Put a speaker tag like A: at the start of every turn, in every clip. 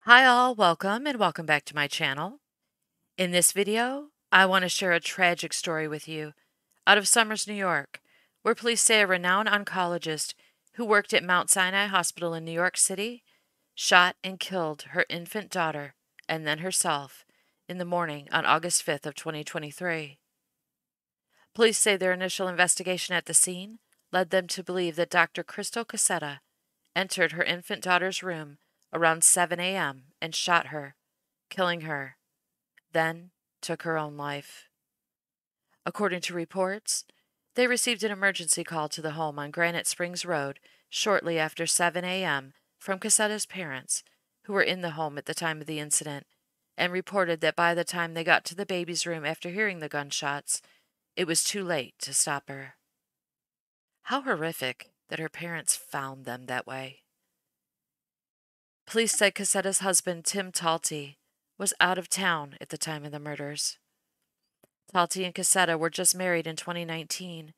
A: Hi all, welcome and welcome back to my channel. In this video, I want to share a tragic story with you out of Somers, New York, where police say a renowned oncologist who worked at Mount Sinai Hospital in New York City shot and killed her infant daughter and then herself in the morning on August 5th of 2023. Police say their initial investigation at the scene led them to believe that Dr. Crystal Cassetta entered her infant daughter's room around 7 a.m. and shot her, killing her, then took her own life. According to reports, they received an emergency call to the home on Granite Springs Road shortly after 7 a.m. from Cassetta's parents, who were in the home at the time of the incident, and reported that by the time they got to the baby's room after hearing the gunshots, it was too late to stop her. How horrific that her parents found them that way. Police said Cassetta's husband, Tim Talty, was out of town at the time of the murders. Talty and Cassetta were just married in 2019,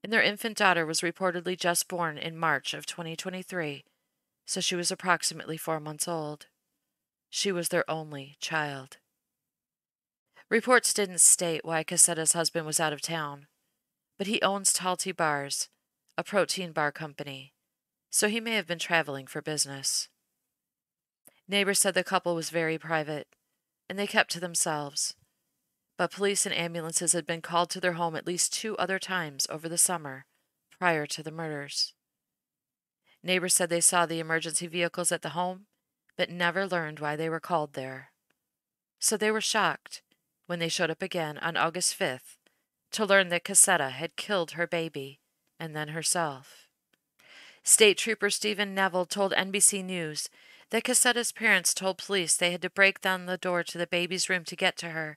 A: and their infant daughter was reportedly just born in March of 2023, so she was approximately 4 months old. She was their only child. Reports didn't state why Cassetta's husband was out of town, but he owns Talty Bars, a protein bar company, so he may have been traveling for business. Neighbors said the couple was very private, and they kept to themselves, but police and ambulances had been called to their home at least 2 other times over the summer prior to the murders. Neighbors said they saw the emergency vehicles at the home, but never learned why they were called there. So they were shocked when they showed up again on August 5th to learn that Cassetta had killed her baby and then herself. State Trooper Stephen Neville told NBC News that Cassetta's parents told police they had to break down the door to the baby's room to get to her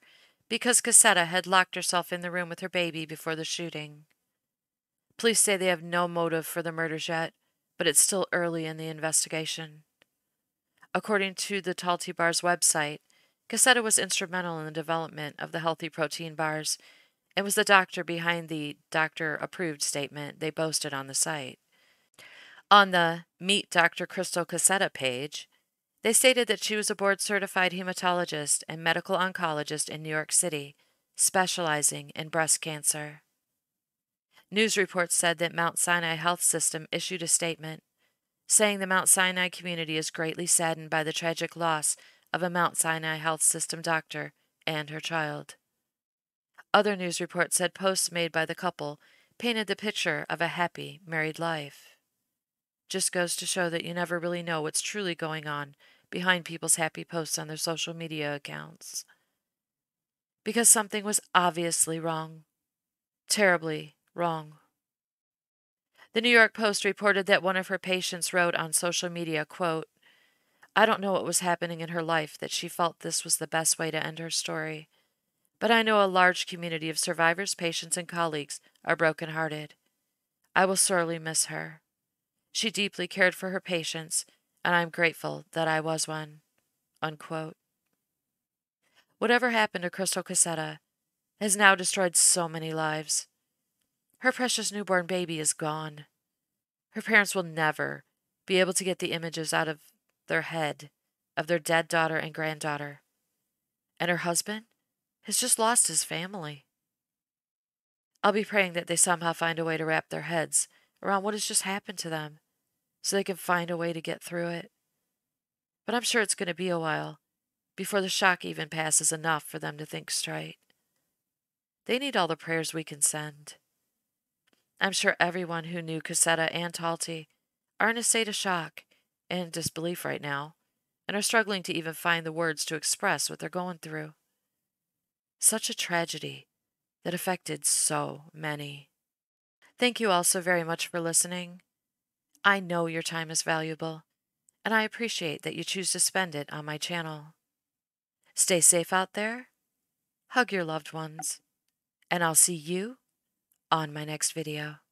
A: because Cassetta had locked herself in the room with her baby before the shooting. Police say they have no motive for the murders yet, but it's still early in the investigation. According to the Talty Bars website, Cassetta was instrumental in the development of the healthy protein bars and was the doctor behind the doctor-approved statement they boasted on the site. On the Meet Dr. Crystal Cassetta page, they stated that she was a board-certified hematologist and medical oncologist in New York City, specializing in breast cancer. News reports said that Mount Sinai Health System issued a statement saying the Mount Sinai community is greatly saddened by the tragic loss of a Mount Sinai Health System doctor and her child. Other news reports said posts made by the couple painted the picture of a happy married life. Just goes to show that you never really know what's truly going on behind people's happy posts on their social media accounts. Because something was obviously wrong. Terribly wrong. The New York Post reported that one of her patients wrote on social media, quote, "I don't know what was happening in her life that she felt this was the best way to end her story. But I know a large community of survivors, patients, and colleagues are brokenhearted. I will sorely miss her. She deeply cared for her patients, and I'm grateful that I was one." Unquote. Whatever happened to Crystal Cassetta has now destroyed so many lives. Her precious newborn baby is gone. Her parents will never be able to get the images out of their head of their dead daughter and granddaughter. And her husband has just lost his family. I'll be praying that they somehow find a way to wrap their heads around what has just happened to them so they can find a way to get through it. But I'm sure it's going to be a while before the shock even passes enough for them to think straight. They need all the prayers we can send. I'm sure everyone who knew Cassetta and Talty are in a state of shock and disbelief right now and are struggling to even find the words to express what they're going through. Such a tragedy that affected so many. Thank you all so very much for listening. I know your time is valuable, and I appreciate that you choose to spend it on my channel. Stay safe out there, hug your loved ones, and I'll see you on my next video.